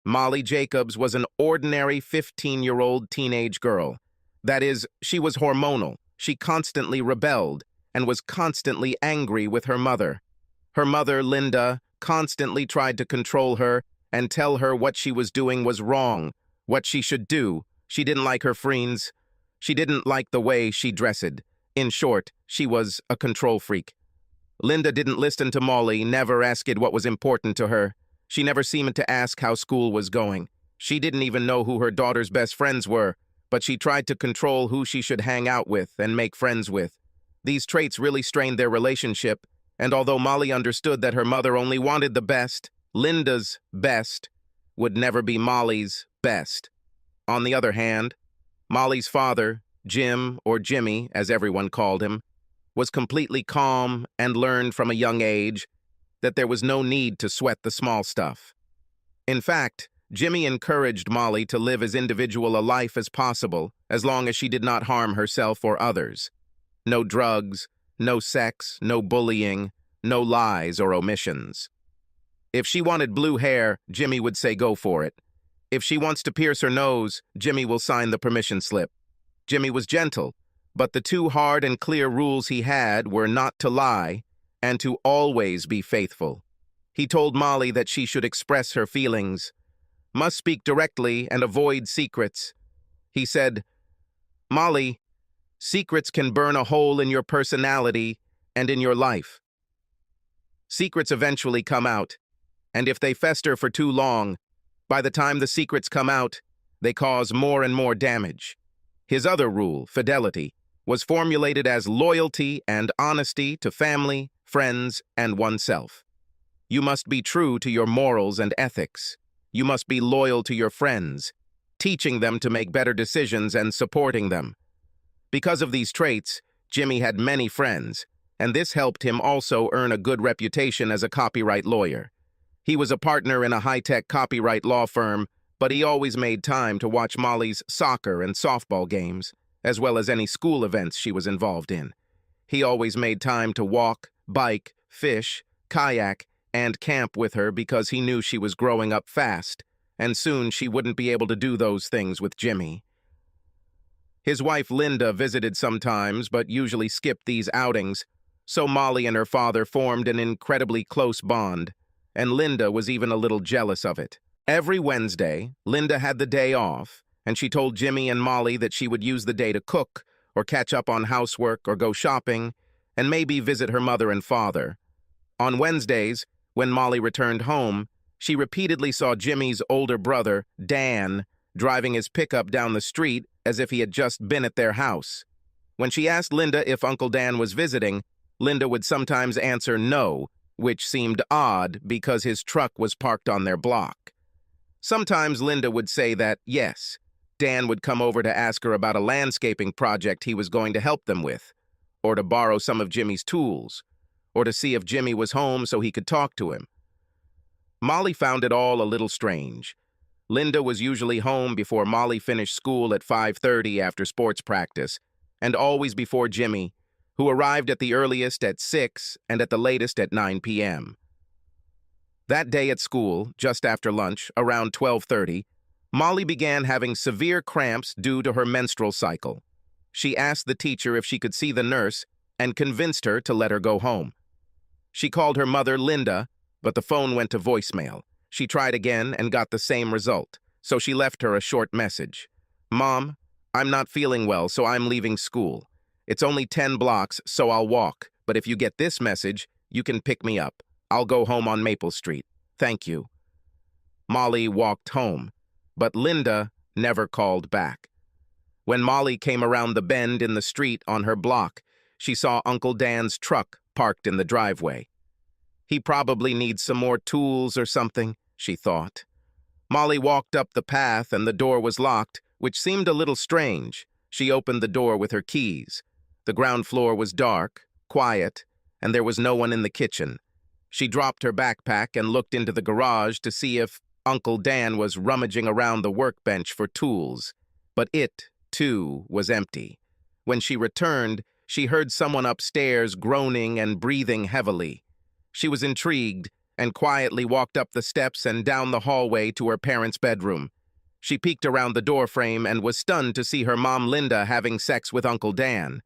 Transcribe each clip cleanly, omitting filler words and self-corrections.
Molly Jacobs was an ordinary 15-year-old teenage girl. That is, she was hormonal. She constantly rebelled and was constantly angry with her mother. Her mother, Linda, constantly tried to control her and tell her what she was doing was wrong, what she should do. She didn't like her friends. She didn't like the way she dressed. In short, she was a control freak. Linda didn't listen to Molly, never asked what was important to her. She never seemed to ask how school was going. She didn't even know who her daughter's best friends were, but she tried to control who she should hang out with and make friends with. These traits really strained their relationship, and although Molly understood that her mother only wanted the best, Linda's best would never be Molly's best. On the other hand, Molly's father, Jim, or Jimmy, as everyone called him, was completely calm and learned from a young age that there was no need to sweat the small stuff. In fact, Jimmy encouraged Molly to live as individual a life as possible, as long as she did not harm herself or others. No drugs, no sex, no bullying, no lies or omissions. If she wanted blue hair, Jimmy would say go for it. If she wants to pierce her nose, Jimmy will sign the permission slip. Jimmy was gentle, but the two hard and clear rules he had were not to lie and to always be faithful. He told Molly that she should express her feelings, must speak directly and avoid secrets. He said, "Molly, secrets can burn a hole in your personality and in your life. Secrets eventually come out, and if they fester for too long, by the time the secrets come out, they cause more and more damage." His other rule, fidelity, was formulated as loyalty and honesty to family, friends, and oneself. You must be true to your morals and ethics. You must be loyal to your friends, teaching them to make better decisions and supporting them. Because of these traits, Jimmy had many friends, and this helped him also earn a good reputation as a copyright lawyer. He was a partner in a high-tech copyright law firm, but he always made time to watch Molly's soccer and softball games, as well as any school events she was involved in. He always made time to walk, bike, fish, kayak, and camp with her because he knew she was growing up fast, and soon she wouldn't be able to do those things with Jimmy. His wife Linda visited sometimes, but usually skipped these outings, so Molly and her father formed an incredibly close bond, and Linda was even a little jealous of it. Every Wednesday, Linda had the day off, and she told Jimmy and Molly that she would use the day to cook, or catch up on housework, or go shopping, and maybe visit her mother and father. On Wednesdays, when Molly returned home, she repeatedly saw Jimmy's older brother, Dan, driving his pickup down the street as if he had just been at their house. When she asked Linda if Uncle Dan was visiting, Linda would sometimes answer no, which seemed odd because his truck was parked on their block. Sometimes Linda would say that, yes, Dan would come over to ask her about a landscaping project he was going to help them with, or to borrow some of Jimmy's tools, or to see if Jimmy was home so he could talk to him. Molly found it all a little strange. Linda was usually home before Molly finished school at 5:30 after sports practice, and always before Jimmy, who arrived at the earliest at 6 and at the latest at 9 p.m. That day at school, just after lunch, around 12:30, Molly began having severe cramps due to her menstrual cycle. She asked the teacher if she could see the nurse and convinced her to let her go home. She called her mother, Linda, but the phone went to voicemail. She tried again and got the same result, so she left her a short message. "Mom, I'm not feeling well, so I'm leaving school. It's only 10 blocks, so I'll walk, but if you get this message, you can pick me up. I'll go home on Maple Street. Thank you." Molly walked home, but Linda never called back. When Molly came around the bend in the street on her block, she saw Uncle Dan's truck parked in the driveway. He probably needs some more tools or something, she thought. Molly walked up the path and the door was locked, which seemed a little strange. She opened the door with her keys. The ground floor was dark, quiet, and there was no one in the kitchen. She dropped her backpack and looked into the garage to see if Uncle Dan was rummaging around the workbench for tools. But it, too, was empty. When she returned, she heard someone upstairs groaning and breathing heavily. She was intrigued and quietly walked up the steps and down the hallway to her parents' bedroom. She peeked around the doorframe and was stunned to see her mom Linda having sex with Uncle Dan.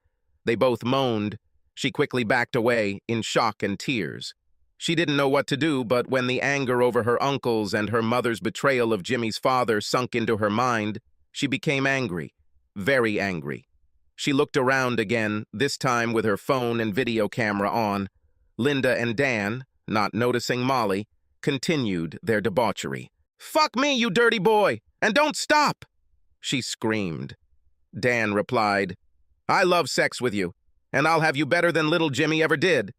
They both moaned. She quickly backed away, in shock and tears. She didn't know what to do, but when the anger over her uncles and her mother's betrayal of Jimmy's father sunk into her mind, she became angry, very angry. She looked around again, this time with her phone and video camera on. Linda and Dan, not noticing Molly, continued their debauchery. "Fuck me, you dirty boy, and don't stop!" she screamed. Dan replied, "I love sex with you, and I'll have you better than little Jimmy ever did."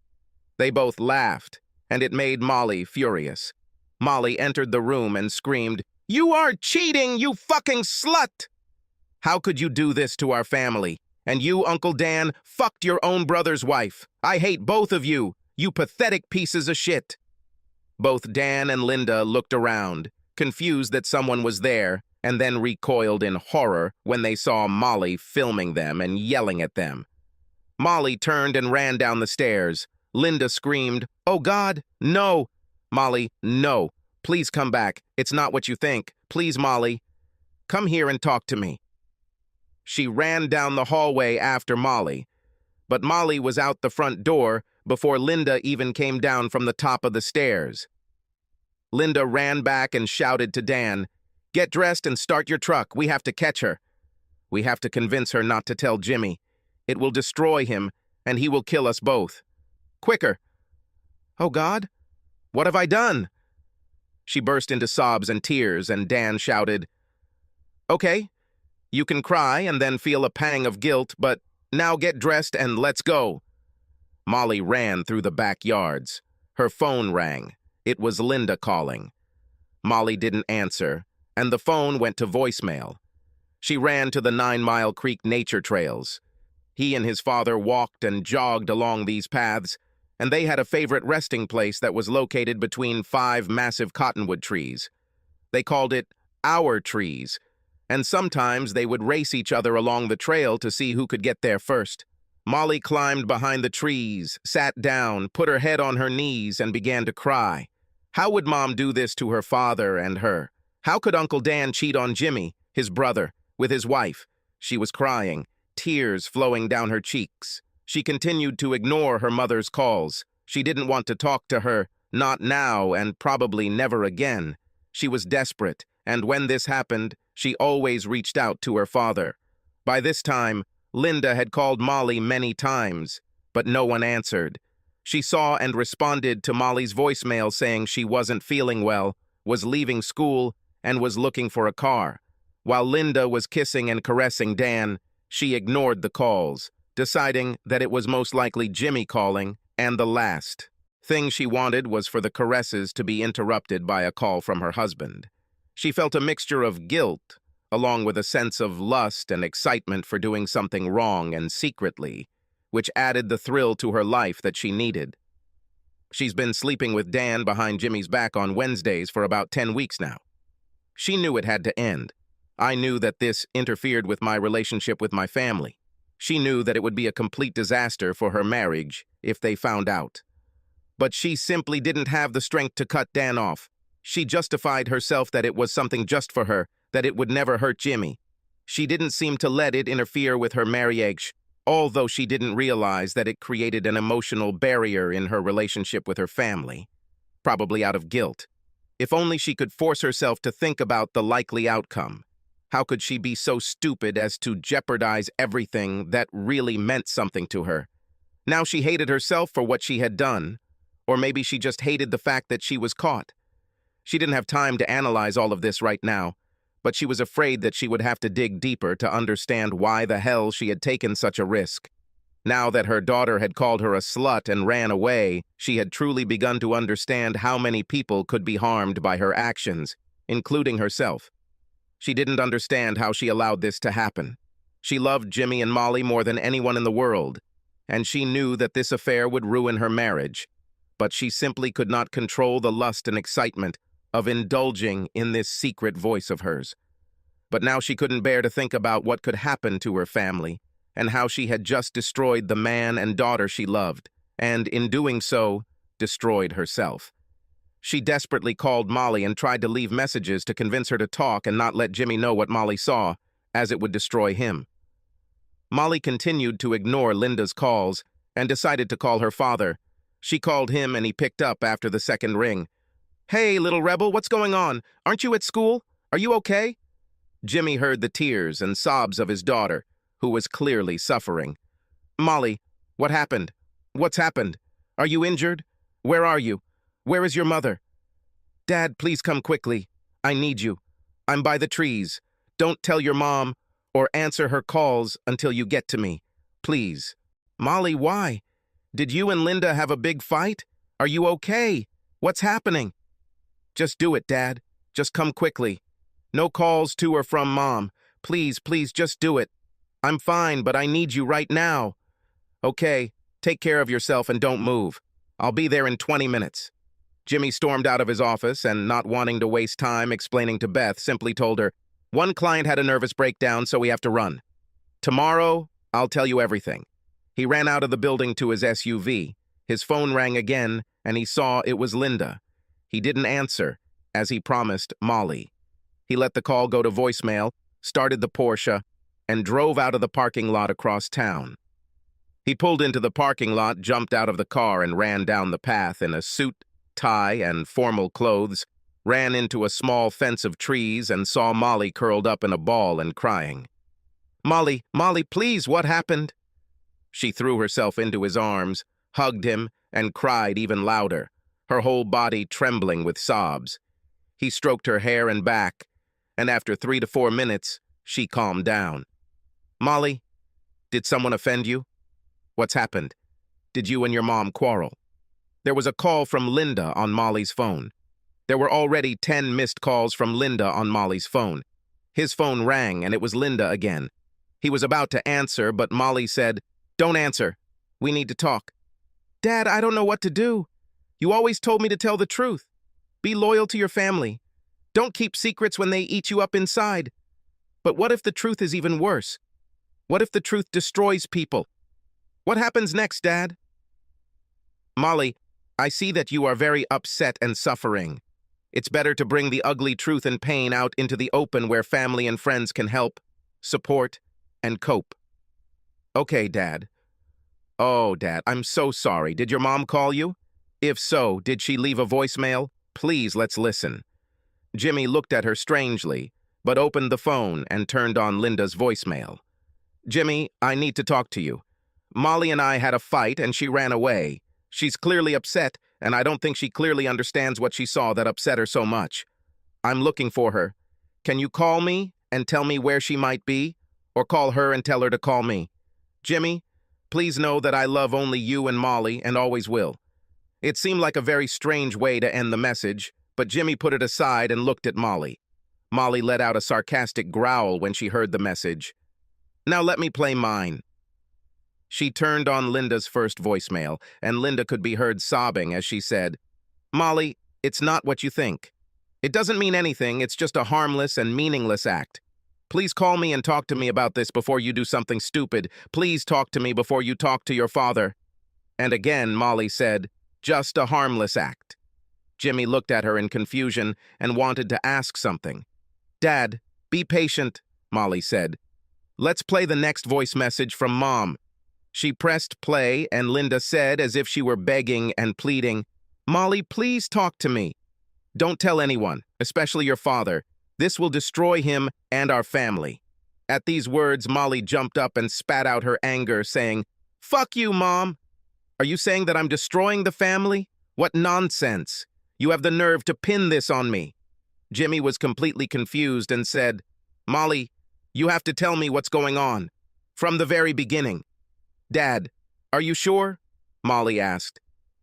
They both laughed, and it made Molly furious. Molly entered the room and screamed, "You are cheating, you fucking slut! How could you do this to our family? And you, Uncle Dan, fucked your own brother's wife. I hate both of you, you pathetic pieces of shit." Both Dan and Linda looked around, confused that someone was there, and then recoiled in horror when they saw Molly filming them and yelling at them. Molly turned and ran down the stairs. Linda screamed, "Oh God, no!" Molly, "No, please come back. It's not what you think. Please, Molly. Come here and talk to me." She ran down the hallway after Molly, but Molly was out the front door before Linda even came down from the top of the stairs. Linda ran back and shouted to Dan, "Get dressed and start your truck. We have to catch her. We have to convince her not to tell Jimmy. It will destroy him, and he will kill us both. Quicker." "Oh God, what have I done?" She burst into sobs and tears, and Dan shouted, "Okay, you can cry and then feel a pang of guilt, but now get dressed and let's go." Molly ran through the backyards. Her phone rang. It was Linda calling. Molly didn't answer, and the phone went to voicemail. She ran to the 9 Mile Creek nature trails. He and his father walked and jogged along these paths, and they had a favorite resting place that was located between 5 massive cottonwood trees. They called it Our Trees, and sometimes they would race each other along the trail to see who could get there first. Molly climbed behind the trees, sat down, put her head on her knees, and began to cry. How would Mom do this to her father and her? How could Uncle Dan cheat on Jimmy, his brother, with his wife? She was crying, tears flowing down her cheeks. She continued to ignore her mother's calls. She didn't want to talk to her, not now and probably never again. She was desperate, and when this happened, she always reached out to her father. By this time, Linda had called Molly many times, but no one answered. She saw and responded to Molly's voicemail saying she wasn't feeling well, was leaving school, and was looking for a car. While Linda was kissing and caressing Dan, she ignored the calls, deciding that it was most likely Jimmy calling, and the last thing she wanted was for the caresses to be interrupted by a call from her husband. She felt a mixture of guilt, along with a sense of lust and excitement for doing something wrong and secretly, which added the thrill to her life that she needed. She's been sleeping with Dan behind Jimmy's back on Wednesdays for about 10 weeks now. She knew it had to end. I knew that this interfered with my relationship with my family. She knew that it would be a complete disaster for her marriage if they found out. But she simply didn't have the strength to cut Dan off. She justified herself that it was something just for her, that it would never hurt Jimmy. She didn't seem to let it interfere with her marriage, although she didn't realize that it created an emotional barrier in her relationship with her family, probably out of guilt. If only she could force herself to think about the likely outcome. How could she be so stupid as to jeopardize everything that really meant something to her? Now she hated herself for what she had done, or maybe she just hated the fact that she was caught. She didn't have time to analyze all of this right now, but she was afraid that she would have to dig deeper to understand why the hell she had taken such a risk. Now that her daughter had called her a slut and ran away, she had truly begun to understand how many people could be harmed by her actions, including herself. She didn't understand how she allowed this to happen. She loved Jimmy and Molly more than anyone in the world, and she knew that this affair would ruin her marriage, but she simply could not control the lust and excitement of indulging in this secret voice of hers. But now she couldn't bear to think about what could happen to her family, and how she had just destroyed the man and daughter she loved, and in doing so, destroyed herself. She desperately called Molly and tried to leave messages to convince her to talk and not let Jimmy know what Molly saw, as it would destroy him. Molly continued to ignore Linda's calls and decided to call her father. She called him and he picked up after the second ring. "Hey, little rebel, what's going on? Aren't you at school? Are you okay?" Jimmy heard the tears and sobs of his daughter, who was clearly suffering. "Molly, what happened? What's happened? Are you injured? Where are you? Where is your mother?" "Dad, please come quickly. I need you. I'm by the trees. Don't tell your mom or answer her calls until you get to me. Please." "Molly, why? Did you and Linda have a big fight? Are you okay? What's happening?" "Just do it, Dad. Just come quickly. No calls to or from Mom. Please, please, just do it. I'm fine, but I need you right now." "Okay, take care of yourself and don't move. I'll be there in 20 minutes. Jimmy stormed out of his office and, not wanting to waste time explaining to Beth, simply told her, "One client had a nervous breakdown, so we have to run. Tomorrow, I'll tell you everything." He ran out of the building to his SUV. His phone rang again, and he saw it was Linda. He didn't answer, as he promised Molly. He let the call go to voicemail, started the Porsche, and drove out of the parking lot across town. He pulled into the parking lot, jumped out of the car, and ran down the path in a suit, tie, and formal clothes, ran into a small fence of trees, and saw Molly curled up in a ball and crying. "Molly, Molly, please, what happened?" She threw herself into his arms, hugged him, and cried even louder, her whole body trembling with sobs. He stroked her hair and back, and after 3 to 4 minutes, she calmed down. "Molly, did someone offend you? What's happened? Did you and your mom quarrel?" There was a call from Linda on Molly's phone. There were already 10 missed calls from Linda on Molly's phone. His phone rang, and it was Linda again. He was about to answer, but Molly said, "Don't answer. We need to talk." "Dad, I don't know what to do. You always told me to tell the truth. Be loyal to your family. Don't keep secrets when they eat you up inside. But what if the truth is even worse? What if the truth destroys people? What happens next, Dad?" "Molly, I see that you are very upset and suffering. It's better to bring the ugly truth and pain out into the open where family and friends can help, support, and cope." "Okay, Dad." "Oh, Dad, I'm so sorry. Did your mom call you? If so, did she leave a voicemail? Please, let's listen." Jimmy looked at her strangely, but opened the phone and turned on Linda's voicemail. "Jimmy, I need to talk to you. Molly and I had a fight and she ran away. She's clearly upset, and I don't think she clearly understands what she saw that upset her so much. I'm looking for her. Can you call me and tell me where she might be? Or call her and tell her to call me? Jimmy, please know that I love only you and Molly and always will." It seemed like a very strange way to end the message, but Jimmy put it aside and looked at Molly. Molly let out a sarcastic growl when she heard the message. "Now let me play mine." She turned on Linda's first voicemail, and Linda could be heard sobbing as she said, "Molly, it's not what you think. It doesn't mean anything, it's just a harmless and meaningless act. Please call me and talk to me about this before you do something stupid. Please talk to me before you talk to your father." And again, Molly said, "Just a harmless act." Jimmy looked at her in confusion and wanted to ask something. "Dad, be patient," Molly said. "Let's play the next voice message from Mom." She pressed play, and Linda said, as if she were begging and pleading, "Molly, please talk to me. Don't tell anyone, especially your father. This will destroy him and our family." At these words, Molly jumped up and spat out her anger, saying, "Fuck you, Mom! Are you saying that I'm destroying the family? What nonsense! You have the nerve to pin this on me." Jimmy was completely confused and said, "Molly, you have to tell me what's going on. From the very beginning." "Dad, are you sure?" Molly asked.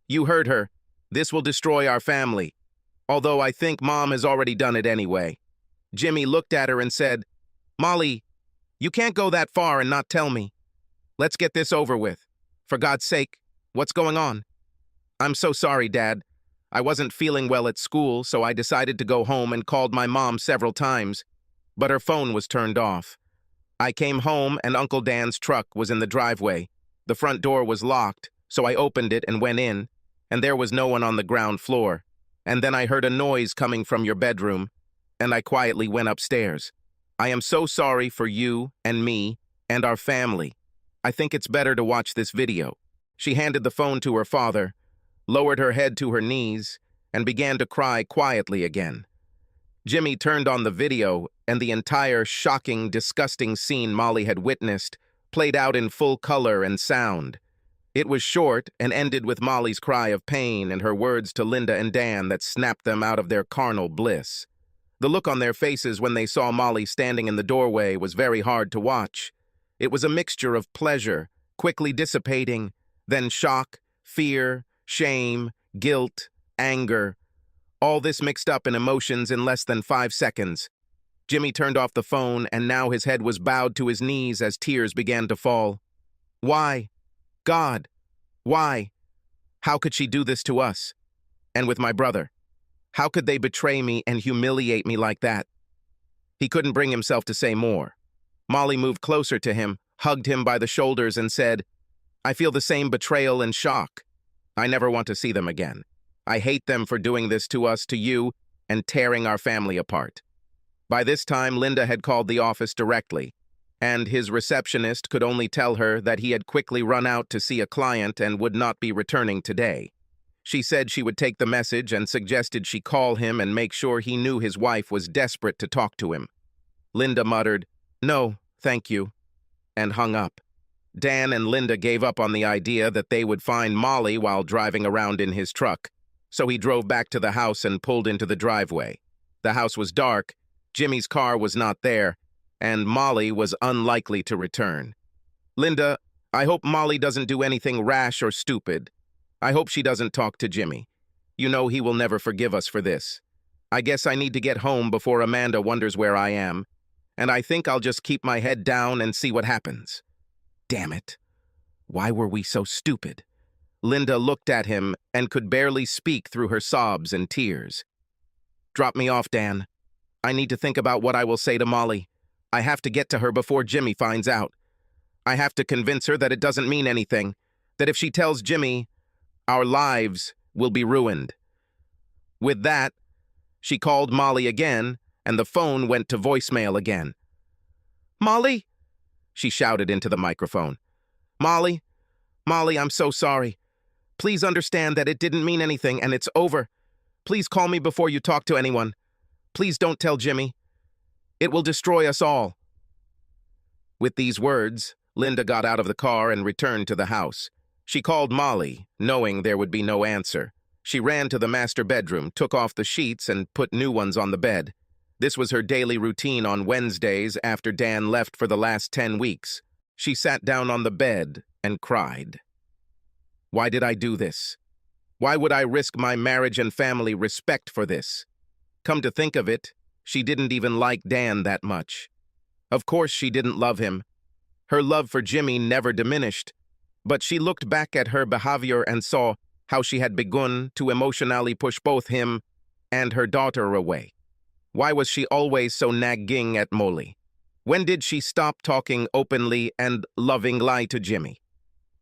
"You heard her. This will destroy our family. Although I think Mom has already done it anyway." Jimmy looked at her and said, "Molly, you can't go that far and not tell me. Let's get this over with. For God's sake, what's going on?" "I'm so sorry, Dad. I wasn't feeling well at school, so I decided to go home and called my mom several times, but her phone was turned off. I came home and Uncle Dan's truck was in the driveway. The front door was locked, so I opened it and went in, and there was no one on the ground floor. and then I heard a noise coming from your bedroom, and I quietly went upstairs. I am so sorry for you and me and our family. I think it's better to watch this video." She handed the phone to her father, lowered her head to her knees, and began to cry quietly again. Jimmy turned on the video, and the entire shocking, disgusting scene Molly had witnessed played out in full color and sound. It was short and ended with Molly's cry of pain and her words to Linda and Dan that snapped them out of their carnal bliss. The look on their faces when they saw Molly standing in the doorway was very hard to watch. It was a mixture of pleasure, quickly dissipating, then shock, fear, shame, guilt, anger. All this mixed up in emotions in less than 5 seconds. Jimmy turned off the phone, and now his head was bowed to his knees as tears began to fall. Why? God, why? How could she do this to us? And with my brother? How could they betray me and humiliate me like that? He couldn't bring himself to say more. Molly moved closer to him, hugged him by the shoulders, and said, "I feel the same betrayal and shock. I never want to see them again. I hate them for doing this to us, to you, and tearing our family apart." By this time, Linda had called the office directly, and his receptionist could only tell her that he had quickly run out to see a client and would not be returning today. She said she would take the message and suggested she call him and make sure he knew his wife was desperate to talk to him. Linda muttered, "No, thank you," and hung up. Dan and Linda gave up on the idea that they would find Molly while driving around in his truck, so he drove back to the house and pulled into the driveway. The house was dark, Jimmy's car was not there, and Molly was unlikely to return. "Linda, I hope Molly doesn't do anything rash or stupid. I hope she doesn't talk to Jimmy. You know he will never forgive us for this. I guess I need to get home before Amanda wonders where I am, and I think I'll just keep my head down and see what happens." Damn it. Why were we so stupid? Linda looked at him and could barely speak through her sobs and tears. "Drop me off, Dan. I need to think about what I will say to Molly. I have to get to her before Jimmy finds out. I have to convince her that it doesn't mean anything, that if she tells Jimmy, our lives will be ruined." With that, she called Molly again, and the phone went to voicemail again. "Molly?" she shouted into the microphone. Molly, I'm so sorry. Please understand that it didn't mean anything and it's over. Please call me before you talk to anyone. Please don't tell Jimmy. It will destroy us all." With these words, Linda got out of the car and returned to the house. She called Molly, knowing there would be no answer. She ran to the master bedroom, took off the sheets, and put new ones on the bed. This was her daily routine on Wednesdays after Dan left for the last 10 weeks. She sat down on the bed and cried. Why did I do this? Why would I risk my marriage and family respect for this? Come to think of it, she didn't even like Dan that much. Of course she didn't love him. Her love for Jimmy never diminished, but she looked back at her behavior and saw how she had begun to emotionally push both him and her daughter away. Why was she always so nagging at Molly? When did she stop talking openly and lovingly to Jimmy?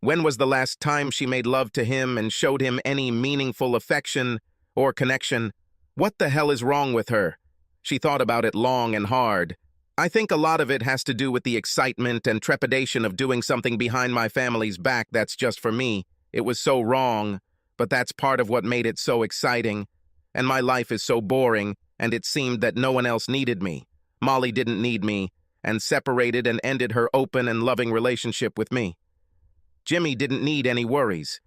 When was the last time she made love to him and showed him any meaningful affection or connection? What the hell is wrong with her? She thought about it long and hard. I think a lot of it has to do with the excitement and trepidation of doing something behind my family's back that's just for me. It was so wrong, but that's part of what made it so exciting. And my life is so boring, and it seemed that no one else needed me. Molly didn't need me, and separated and ended her open and loving relationship with me. Jimmy didn't need any worries.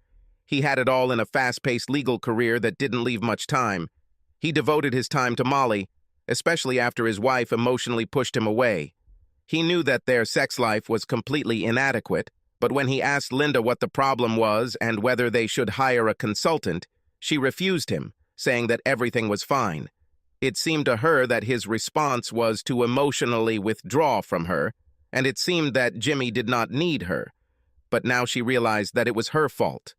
He had it all in a fast-paced legal career that didn't leave much time. He devoted his time to Molly, especially after his wife emotionally pushed him away. He knew that their sex life was completely inadequate, but when he asked Linda what the problem was and whether they should hire a consultant, she refused him, saying that everything was fine. It seemed to her that his response was to emotionally withdraw from her, and it seemed that Jimmy did not need her. But now she realized that it was her fault.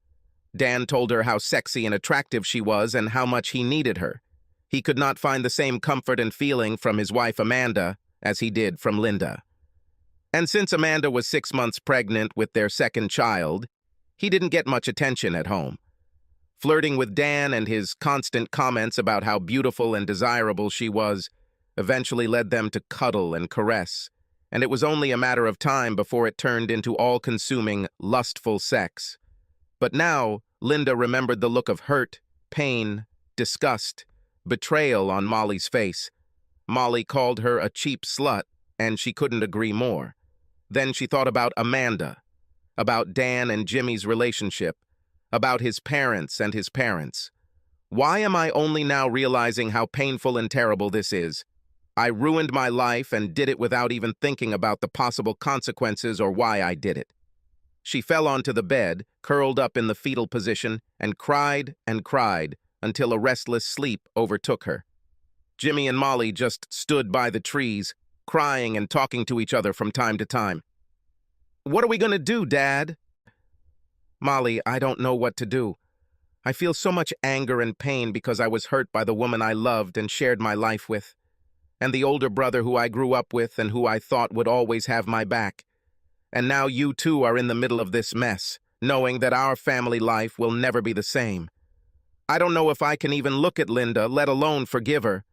Dan told her how sexy and attractive she was and how much he needed her. He could not find the same comfort and feeling from his wife Amanda as he did from Linda. And since Amanda was 6 months pregnant with their second child, he didn't get much attention at home. Flirting with Dan and his constant comments about how beautiful and desirable she was eventually led them to cuddle and caress, and it was only a matter of time before it turned into all-consuming, lustful sex. But now, Linda remembered the look of hurt, pain, disgust, betrayal on Molly's face. Molly called her a cheap slut, and she couldn't agree more. Then she thought about Amanda, about Dan and Jimmy's relationship, about his parents and his parents. Why am I only now realizing how painful and terrible this is? I ruined my life and did it without even thinking about the possible consequences or why I did it. She fell onto the bed, curled up in the fetal position, and cried until a restless sleep overtook her. Jimmy and Molly just stood by the trees, crying and talking to each other from time to time. "What are we going to do, Dad?" "Molly, I don't know what to do. I feel so much anger and pain because I was hurt by the woman I loved and shared my life with, and the older brother who I grew up with and who I thought would always have my back. And now you too are in the middle of this mess, knowing that our family life will never be the same. I don't know if I can even look at Linda, let alone forgive her,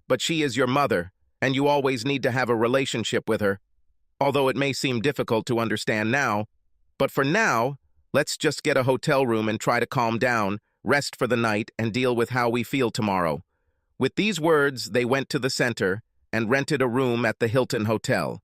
but she is your mother, and you always need to have a relationship with her. Although it may seem difficult to understand now, but for now, let's just get a hotel room and try to calm down, rest for the night, and deal with how we feel tomorrow." With these words, they went to the center and rented a room at the Hilton Hotel.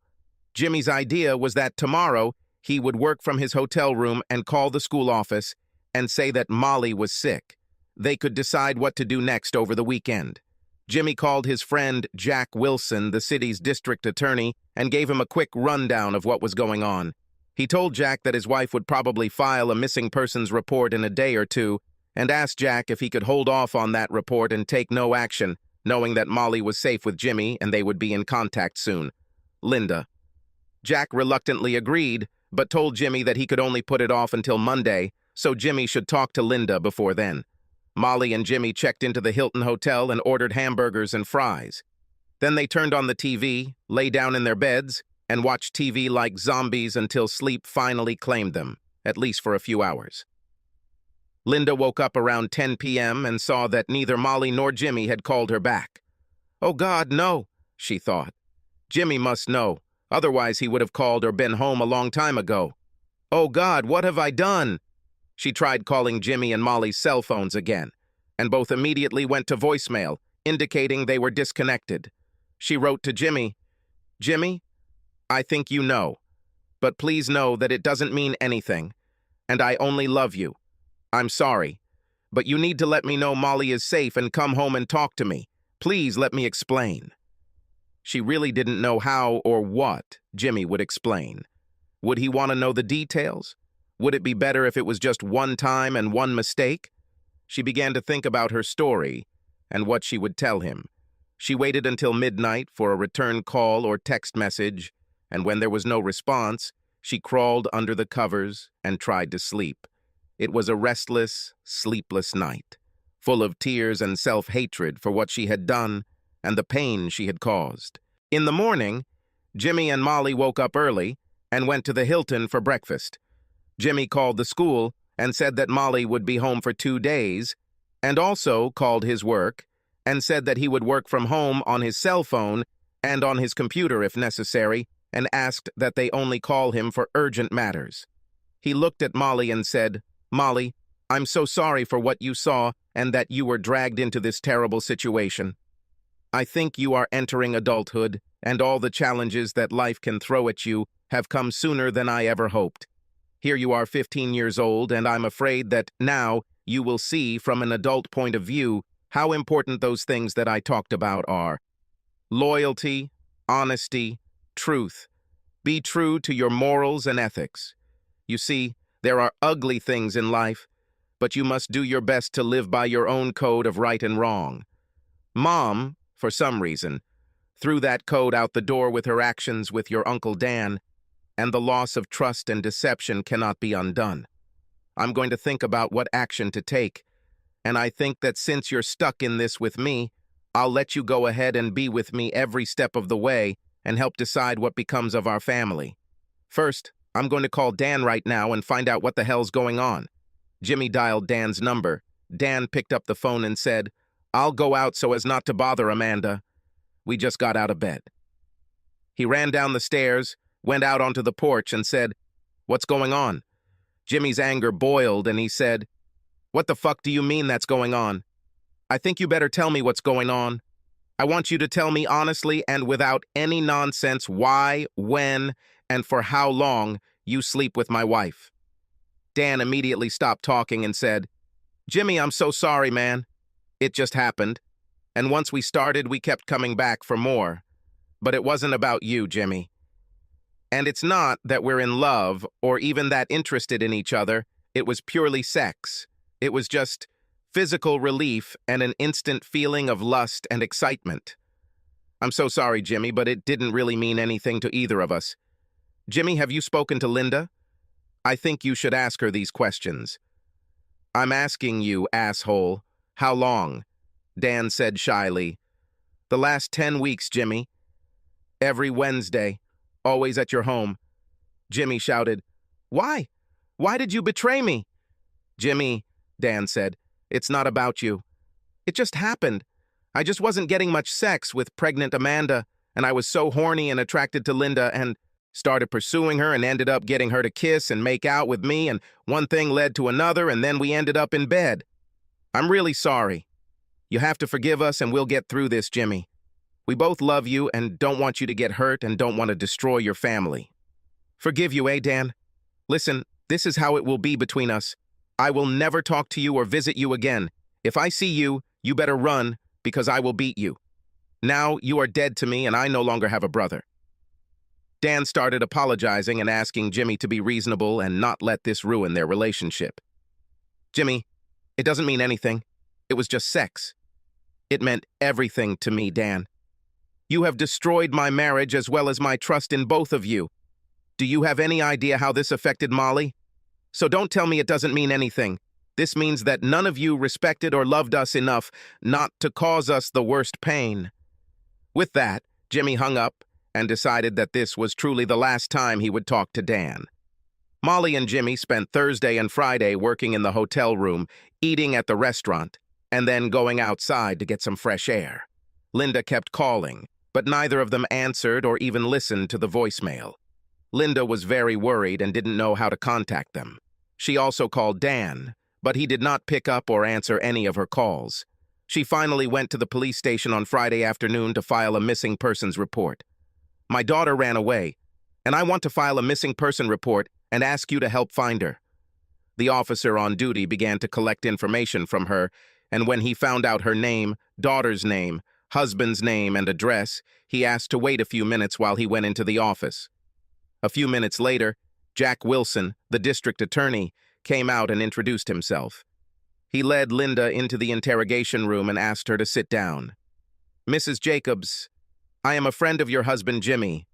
Jimmy's idea was that tomorrow he would work from his hotel room and call the school office and say that Molly was sick. They could decide what to do next over the weekend. Jimmy called his friend Jack Wilson, the city's district attorney, and gave him a quick rundown of what was going on. He told Jack that his wife would probably file a missing persons report in a day or two, and asked Jack if he could hold off on that report and take no action, knowing that Molly was safe with Jimmy and they would be in contact soon. Linda. Jack reluctantly agreed, but told Jimmy that he could only put it off until Monday, so Jimmy should talk to Linda before then. Molly and Jimmy checked into the Hilton Hotel and ordered hamburgers and fries. Then they turned on the TV, lay down in their beds, and watched TV like zombies until sleep finally claimed them, at least for a few hours. Linda woke up around 10 p.m. and saw that neither Molly nor Jimmy had called her back. "Oh God, no," she thought. "Jimmy must know, otherwise he would have called or been home a long time ago. Oh God, what have I done?" She tried calling Jimmy and Molly's cell phones again, and both immediately went to voicemail, indicating they were disconnected. She wrote to Jimmy, "Jimmy, I think you know, but please know that it doesn't mean anything, and I only love you. I'm sorry, but you need to let me know Molly is safe and come home and talk to me. Please let me explain." She really didn't know how or what Jimmy would explain. Would he want to know the details? Would it be better if it was just one time and one mistake? She began to think about her story and what she would tell him. She waited until midnight for a return call or text message, and when there was no response, she crawled under the covers and tried to sleep. It was a restless, sleepless night, full of tears and self-hatred for what she had done and the pain she had caused. In the morning, Jimmy and Molly woke up early and went to the Hilton for breakfast. Jimmy called the school and said that Molly would be home for 2 days, and also called his work and said that he would work from home on his cell phone and on his computer if necessary, and asked that they only call him for urgent matters. He looked at Molly and said, "Molly, I'm so sorry for what you saw and that you were dragged into this terrible situation. I think you are entering adulthood, and all the challenges that life can throw at you have come sooner than I ever hoped. Here you are 15 years old, and I'm afraid that now you will see from an adult point of view how important those things that I talked about are. Loyalty, honesty, truth. Be true to your morals and ethics. You see, there are ugly things in life, but you must do your best to live by your own code of right and wrong. Mom, for some reason, threw that code out the door with her actions with your Uncle Dan, and the loss of trust and deception cannot be undone. I'm going to think about what action to take, and I think that since you're stuck in this with me, I'll let you go ahead and be with me every step of the way and help decide what becomes of our family. First, I'm going to call Dan right now and find out what the hell's going on." Jimmy dialed Dan's number, Dan picked up the phone and said, "I'll go out so as not to bother Amanda." We just got out of bed. He ran down the stairs, went out onto the porch and said, "What's going on?" Jimmy's anger boiled and he said, "What the fuck do you mean that's going on? I think you better tell me what's going on. I want you to tell me honestly and without any nonsense why, when, and for how long you sleep with my wife." Dan immediately stopped talking and said, "Jimmy, I'm so sorry, man. It just happened. And once we started, we kept coming back for more. But it wasn't about you, Jimmy. And it's not that we're in love or even that interested in each other. It was purely sex. It was just physical relief and an instant feeling of lust and excitement. I'm so sorry, Jimmy, but it didn't really mean anything to either of us. Jimmy, have you spoken to Linda? I think you should ask her these questions." "I'm asking you, asshole. How long?" Dan said shyly. "The last 10 weeks, Jimmy. Every Wednesday, always at your home." Jimmy shouted, "Why? Why did you betray me?" "Jimmy," Dan said, "it's not about you. It just happened. I just wasn't getting much sex with pregnant Amanda, and I was so horny and attracted to Linda and started pursuing her and ended up getting her to kiss and make out with me, and one thing led to another, and then we ended up in bed. I'm really sorry. You have to forgive us and we'll get through this, Jimmy. We both love you and don't want you to get hurt and don't want to destroy your family. Forgive you, Dan? Listen, this is how it will be between us. I will never talk to you or visit you again. If I see you, you better run because I will beat you. Now you are dead to me and I no longer have a brother." Dan started apologizing and asking Jimmy to be reasonable and not let this ruin their relationship. "Jimmy, it doesn't mean anything. It was just sex. It meant everything to me, Dan. You have destroyed my marriage as well as my trust in both of you. Do you have any idea how this affected Molly? So don't tell me it doesn't mean anything. This means that none of you respected or loved us enough not to cause us the worst pain." With that, Jimmy hung up and decided that this was truly the last time he would talk to Dan. Molly and Jimmy spent Thursday and Friday working in the hotel room, eating at the restaurant, and then going outside to get some fresh air. Linda kept calling, but neither of them answered or even listened to the voicemail. Linda was very worried and didn't know how to contact them. She also called Dan, but he did not pick up or answer any of her calls. She finally went to the police station on Friday afternoon to file a missing persons report. "My daughter ran away, and I want to file a missing person report and ask you to help find her." The officer on duty began to collect information from her, and when he found out her name, daughter's name, husband's name, and address, he asked to wait a few minutes while he went into the office. A few minutes later, Jack Wilson, the district attorney, came out and introduced himself. He led Linda into the interrogation room and asked her to sit down. "Mrs. Jacobs, I am a friend of your husband, Jimmy.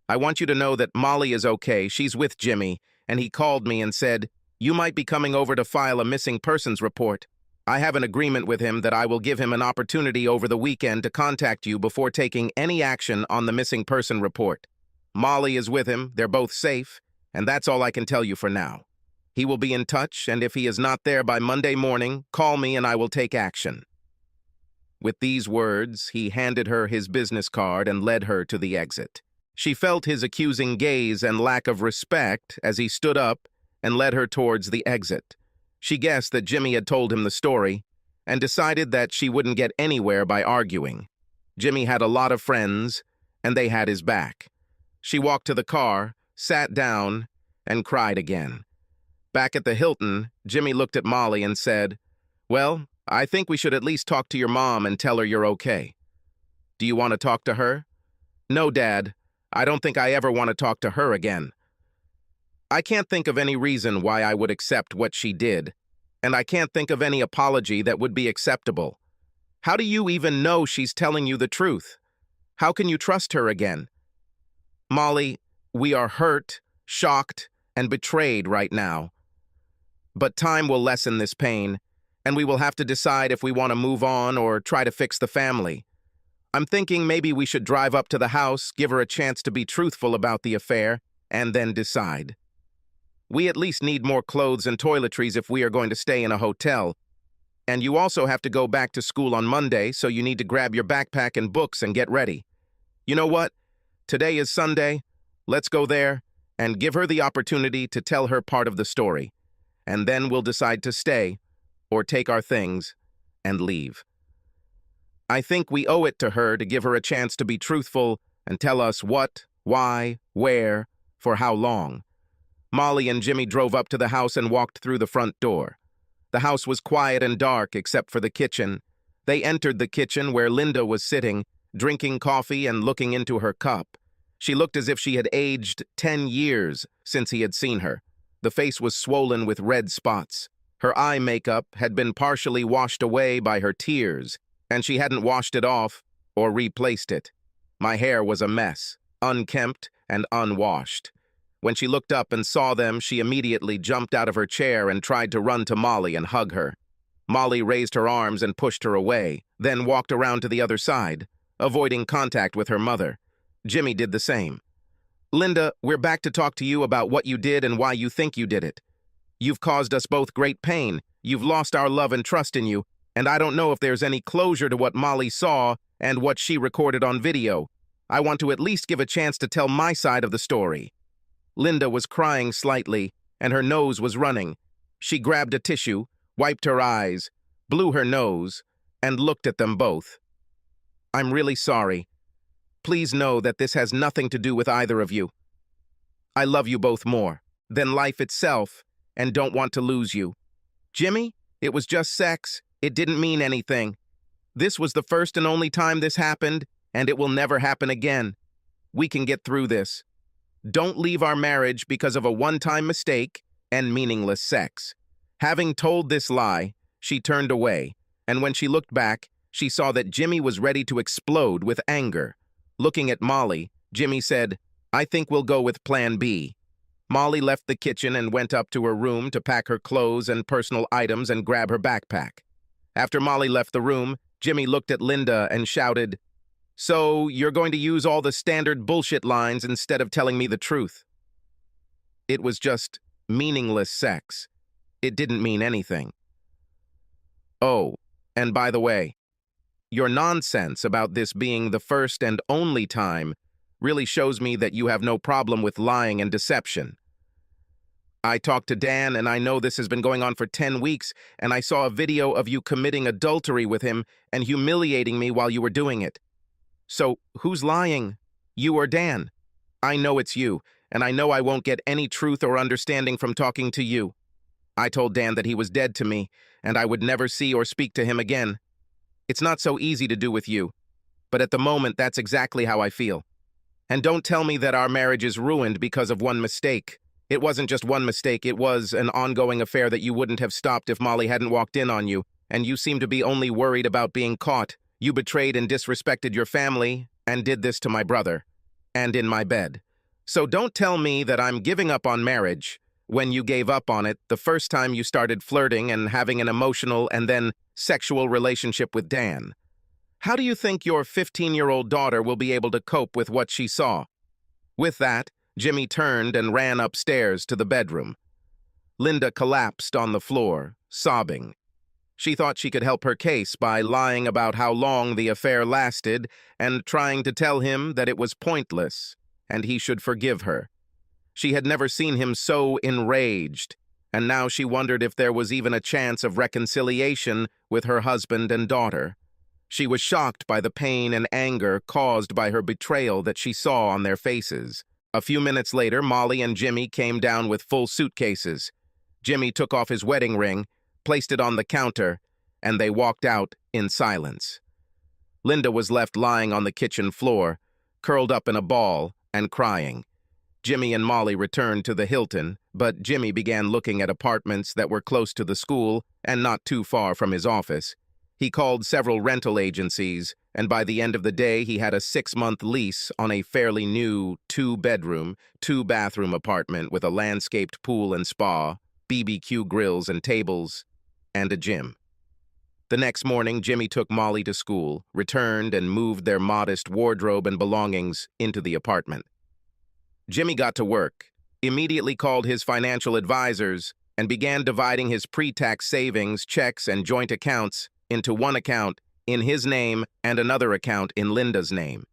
I want you to know that Molly is okay. She's with Jimmy, and he called me and said, 'You might be coming over to file a missing persons report.' I have an agreement with him that I will give him an opportunity over the weekend to contact you before taking any action on the missing person report. Molly is with him, they're both safe, and that's all I can tell you for now. He will be in touch, and if he is not there by Monday morning, call me and I will take action." With these words, he handed her his business card and led her to the exit. She felt his accusing gaze and lack of respect as he stood up and led her towards the exit. She guessed that Jimmy had told him the story and decided that she wouldn't get anywhere by arguing. Jimmy had a lot of friends, and they had his back. She walked to the car, sat down, and cried again. Back at the Hilton, Jimmy looked at Molly and said, "Well, I think we should at least talk to your mom and tell her you're okay." "Do you want to talk to her?" "No, Dad. I don't think I ever want to talk to her again. I can't think of any reason why I would accept what she did, and I can't think of any apology that would be acceptable. How do you even know she's telling you the truth? How can you trust her again? Molly, we are hurt, shocked, and betrayed right now. But time will lessen this pain, and we will have to decide if we want to move on or try to fix the family. I'm thinking maybe we should drive up to the house, give her a chance to be truthful about the affair, and then decide. We at least need more clothes and toiletries if we are going to stay in a hotel. And you also have to go back to school on Monday, so you need to grab your backpack and books and get ready. You know what? Today is Sunday. Let's go there and give her the opportunity to tell her part of the story. And then we'll decide to stay or take our things and leave. I think we owe it to her to give her a chance to be truthful and tell us what, why, where, for how long. Molly and Jimmy drove up to the house and walked through the front door. The house was quiet and dark except for the kitchen. They entered the kitchen where Linda was sitting, drinking coffee and looking into her cup. She looked as if she had aged 10 years since he had seen her. The face was swollen with red spots. Her eye makeup had been partially washed away by her tears, and she hadn't washed it off or replaced it. My hair was a mess, unkempt and unwashed. When she looked up and saw them, she immediately jumped out of her chair and tried to run to Molly and hug her. Molly raised her arms and pushed her away, then walked around to the other side, avoiding contact with her mother. Jimmy did the same. Linda, we're back to talk to you about what you did and why you think you did it. You've caused us both great pain. You've lost our love and trust in you, and I don't know if there's any closure to what Molly saw and what she recorded on video. I want to at least give a chance to tell my side of the story. Linda was crying slightly, and her nose was running. She grabbed a tissue, wiped her eyes, blew her nose, and looked at them both. I'm really sorry. Please know that this has nothing to do with either of you. I love you both more than life itself and don't want to lose you. Jimmy, it was just sex. It didn't mean anything. This was the first and only time this happened, and it will never happen again. We can get through this. Don't leave our marriage because of a one-time mistake and meaningless sex. Having told this lie, she turned away, and when she looked back, she saw that Jimmy was ready to explode with anger. Looking at Molly, Jimmy said, I think we'll go with Plan B. Molly left the kitchen and went up to her room to pack her clothes and personal items and grab her backpack. After Molly left the room, Jimmy looked at Linda and shouted, So, you're going to use all the standard bullshit lines instead of telling me the truth. It was just meaningless sex. It didn't mean anything. Oh, and by the way, your nonsense about this being the first and only time really shows me that you have no problem with lying and deception. I talked to Dan, and I know this has been going on for 10 weeks, and I saw a video of you committing adultery with him and humiliating me while you were doing it. So, who's lying? You or Dan? I know it's you, and I know I won't get any truth or understanding from talking to you. I told Dan that he was dead to me, and I would never see or speak to him again. It's not so easy to do with you, but at the moment that's exactly how I feel. And don't tell me that our marriage is ruined because of one mistake. It wasn't just one mistake, it was an ongoing affair that you wouldn't have stopped if Molly hadn't walked in on you, and you seem to be only worried about being caught. You betrayed and disrespected your family, and did this to my brother, and in my bed. So don't tell me that I'm giving up on marriage when you gave up on it the first time you started flirting and having an emotional and then sexual relationship with Dan. How do you think your 15-year-old daughter will be able to cope with what she saw? With that, Jimmy turned and ran upstairs to the bedroom. Linda collapsed on the floor, sobbing. She thought she could help her case by lying about how long the affair lasted and trying to tell him that it was pointless and he should forgive her. She had never seen him so enraged, and now she wondered if there was even a chance of reconciliation with her husband and daughter. She was shocked by the pain and anger caused by her betrayal that she saw on their faces. A few minutes later, Molly and Jimmy came down with full suitcases. Jimmy took off his wedding ring, placed it on the counter, and they walked out in silence. Linda was left lying on the kitchen floor, curled up in a ball and crying. Jimmy and Molly returned to the Hilton, but Jimmy began looking at apartments that were close to the school and not too far from his office. He called several rental agencies, and by the end of the day he had a 6-month lease on a fairly new 2-bedroom, 2-bathroom apartment with a landscaped pool and spa, BBQ grills and tables, and a gym. The next morning, Jimmy took Molly to school, returned, and moved their modest wardrobe and belongings into the apartment. Jimmy got to work, immediately called his financial advisors, and began dividing his pre-tax savings, checks, and joint accounts into one account in his name and another account in Linda's name.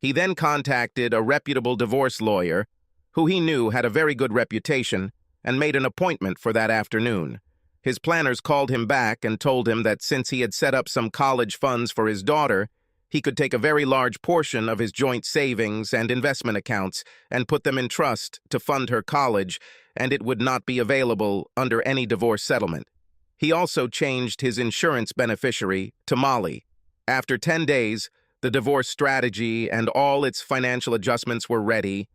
He then contacted a reputable divorce lawyer who he knew had a very good reputation and made an appointment for that afternoon. His planners called him back and told him that since he had set up some college funds for his daughter, he could take a very large portion of his joint savings and investment accounts and put them in trust to fund her college, and it would not be available under any divorce settlement. He also changed his insurance beneficiary to Molly. After 10 days, the divorce strategy and all its financial adjustments were ready.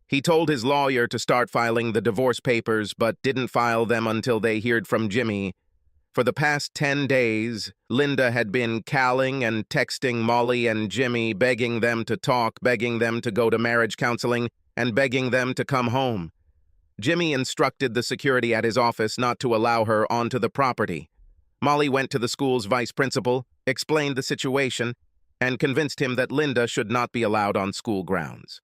He told his lawyer to start filing the divorce papers, but didn't file them until they heard from Jimmy. For the past 10 days, Linda had been calling and texting Molly and Jimmy, begging them to talk, begging them to go to marriage counseling, and begging them to come home. Jimmy instructed the security at his office not to allow her onto the property. Molly went to the school's vice principal, explained the situation, and convinced him that Linda should not be allowed on school grounds.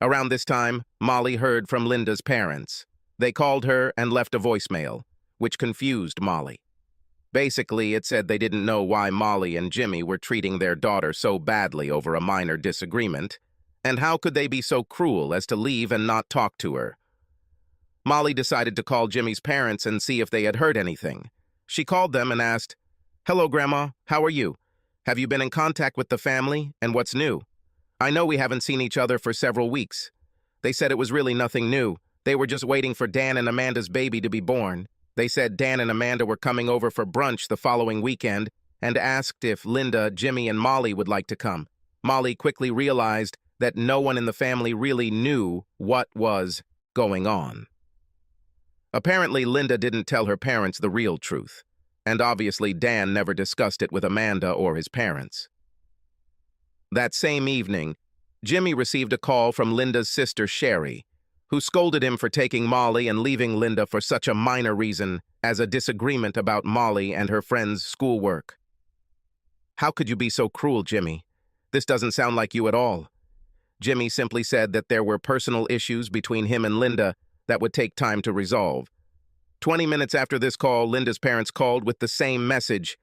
Around this time, Molly heard from Linda's parents. They called her and left a voicemail, which confused Molly. Basically, it said they didn't know why Molly and Jimmy were treating their daughter so badly over a minor disagreement, and how could they be so cruel as to leave and not talk to her. Molly decided to call Jimmy's parents and see if they had heard anything. She called them and asked, "Hello, Grandma, how are you? Have you been in contact with the family, and what's new? I know we haven't seen each other for several weeks." They said it was really nothing new. They were just waiting for Dan and Amanda's baby to be born. They said Dan and Amanda were coming over for brunch the following weekend and asked if Linda, Jimmy, and Molly would like to come. Molly quickly realized that no one in the family really knew what was going on. Apparently, Linda didn't tell her parents the real truth, and obviously Dan never discussed it with Amanda or his parents. That same evening, Jimmy received a call from Linda's sister, Sherry, who scolded him for taking Molly and leaving Linda for such a minor reason as a disagreement about Molly and her friend's schoolwork. "How could you be so cruel, Jimmy? This doesn't sound like you at all." Jimmy simply said that there were personal issues between him and Linda that would take time to resolve. 20 minutes after this call, Linda's parents called with the same message.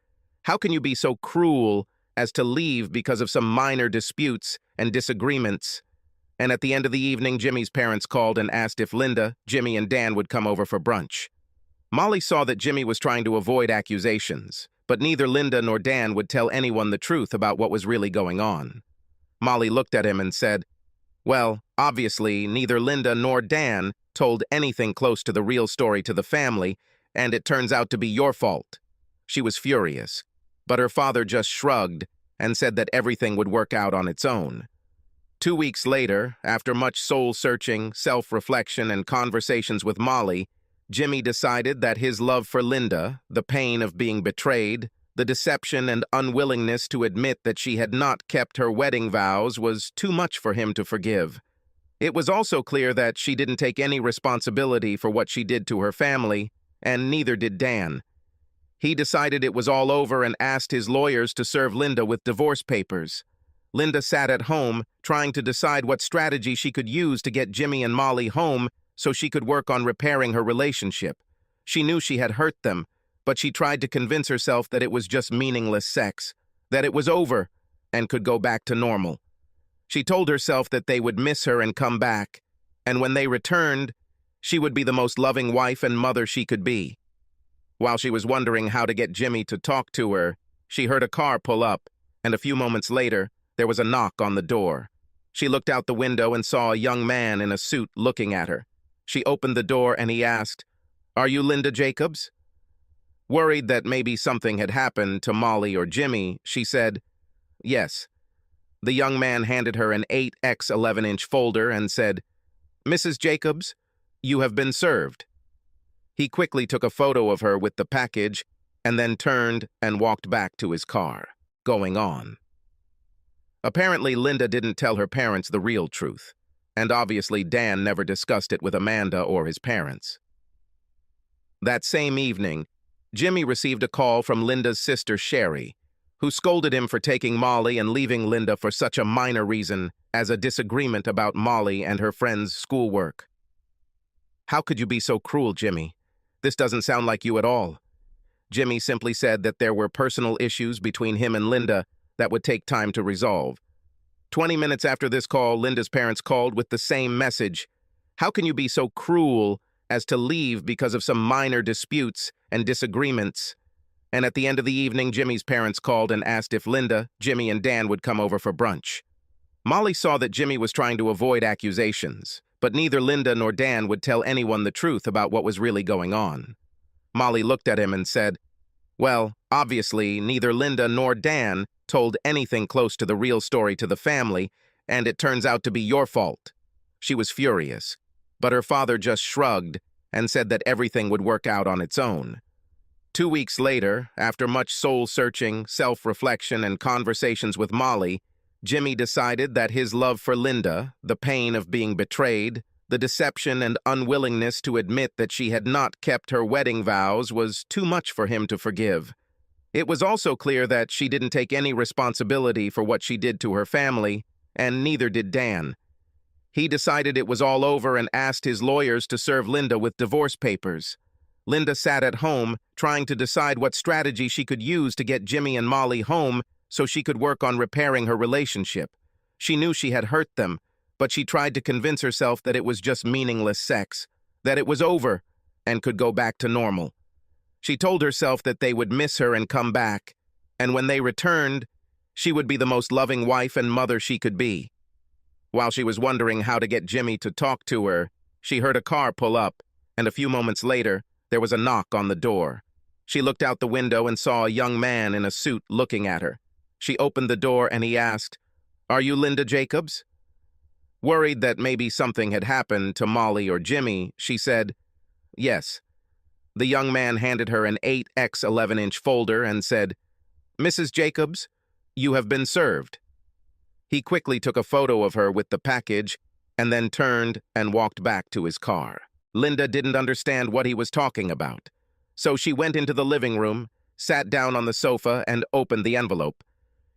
"How can you be so cruel as to leave because of some minor disputes and disagreements?" And at the end of the evening, Jimmy's parents called and asked if Linda, Jimmy, and Dan would come over for brunch. Molly saw that Jimmy was trying to avoid accusations, but neither Linda nor Dan would tell anyone the truth about what was really going on. Molly looked at him and said, "Well, obviously, neither Linda nor Dan told anything close to the real story to the family, and it turns out to be your fault." She was furious, but her father just shrugged and said that everything would work out on its own. 2 weeks later, after much soul-searching, self-reflection, and conversations with Molly, Jimmy decided that his love for Linda, the pain of being betrayed, the deception and unwillingness to admit that she had not kept her wedding vows was too much for him to forgive. It was also clear that she didn't take any responsibility for what she did to her family, and neither did Dan. He decided it was all over and asked his lawyers to serve Linda with divorce papers. Linda sat at home, trying to decide what strategy she could use to get Jimmy and Molly home so she could work on repairing her relationship. She knew she had hurt them, but she tried to convince herself that it was just meaningless sex, that it was over and could go back to normal. She told herself that they would miss her and come back, and when they returned, she would be the most loving wife and mother she could be. While she was wondering how to get Jimmy to talk to her, she heard a car pull up, and a few moments later, there was a knock on the door. She looked out the window and saw a young man in a suit looking at her. She opened the door and he asked, "Are you Linda Jacobs?" Worried that maybe something had happened to Molly or Jimmy, she said, "Yes." The young man handed her an 8x 11-inch folder and said, "Mrs. Jacobs, you have been served." He quickly took a photo of her with the package and then turned and walked back to his car, going on. Apparently, Linda didn't tell her parents the real truth, and obviously Dan never discussed it with Amanda or his parents. That same evening, Jimmy received a call from Linda's sister, Sherry, who scolded him for taking Molly and leaving Linda for such a minor reason as a disagreement about Molly and her friend's schoolwork. "How could you be so cruel, Jimmy? This doesn't sound like you at all. Jimmy simply said that there were personal issues between him and Linda that would take time to resolve. 20 minutes after this call, Linda's parents called with the same message. How can you be so cruel as to leave because of some minor disputes and disagreements? And at the end of the evening, Jimmy's parents called and asked if Linda, Jimmy, and Dan would come over for brunch. Molly saw that Jimmy was trying to avoid accusations, but neither Linda nor Dan would tell anyone the truth about what was really going on. Molly looked at him and said, "Well, obviously, neither Linda nor Dan told anything close to the real story to the family, and it turns out to be your fault." She was furious, but her father just shrugged and said that everything would work out on its own. 2 weeks later, after much soul-searching, self-reflection, and conversations with Molly, Jimmy decided that his love for Linda, the pain of being betrayed, the deception and unwillingness to admit that she had not kept her wedding vows was too much for him to forgive. It was also clear that she didn't take any responsibility for what she did to her family, and neither did Dan. He decided it was all over and asked his lawyers to serve Linda with divorce papers. Linda sat at home, trying to decide what strategy she could use to get Jimmy and Molly home so she could work on repairing her relationship. She knew she had hurt them, but she tried to convince herself that it was just meaningless sex, that it was over and could go back to normal. She told herself that they would miss her and come back, and when they returned, she would be the most loving wife and mother she could be. While she was wondering how to get Jimmy to talk to her, she heard a car pull up, and a few moments later, there was a knock on the door. She looked out the window and saw a young man in a suit looking at her. She opened the door and he asked, "Are you Linda Jacobs?" Worried that maybe something had happened to Molly or Jimmy, she said, "Yes." The young man handed her an 8x 11-inch folder and said, "Mrs. Jacobs, you have been served." He quickly took a photo of her with the package and then turned and walked back to his car. Linda didn't understand what he was talking about, so she went into the living room, sat down on the sofa, and opened the envelope.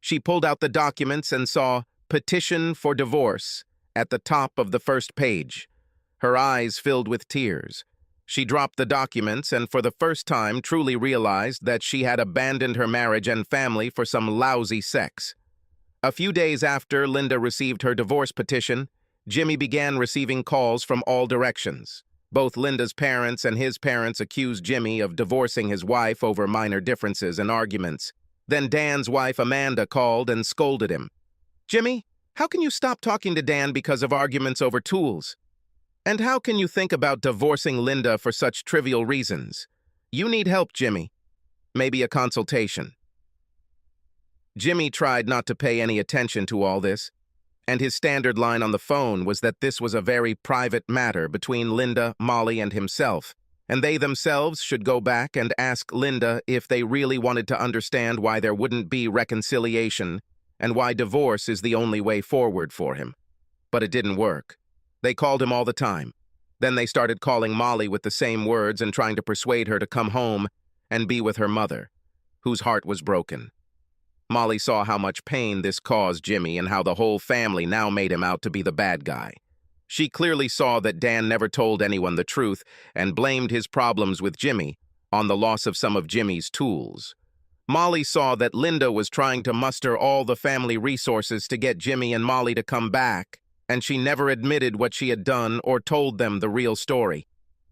She pulled out the documents and saw "Petition for Divorce" at the top of the first page. Her eyes filled with tears. She dropped the documents and for the first time truly realized that she had abandoned her marriage and family for some lousy sex. A few days after Linda received her divorce petition, Jimmy began receiving calls from all directions. Both Linda's parents and his parents accused Jimmy of divorcing his wife over minor differences and arguments. Then Dan's wife Amanda called and scolded him. "Jimmy, how can you stop talking to Dan because of arguments over tools? And how can you think about divorcing Linda for such trivial reasons? You need help, Jimmy. Maybe a consultation." Jimmy tried not to pay any attention to all this, and his standard line on the phone was that this was a very private matter between Linda, Molly, and himself, and they themselves should go back and ask Linda if they really wanted to understand why there wouldn't be reconciliation and why divorce is the only way forward for him. But it didn't work. They called him all the time. Then they started calling Molly with the same words and trying to persuade her to come home and be with her mother, whose heart was broken. Molly saw how much pain this caused Jimmy and how the whole family now made him out to be the bad guy. She clearly saw that Dan never told anyone the truth and blamed his problems with Jimmy on the loss of some of Jimmy's tools. Molly saw that Linda was trying to muster all the family resources to get Jimmy and Molly to come back, and she never admitted what she had done or told them the real story.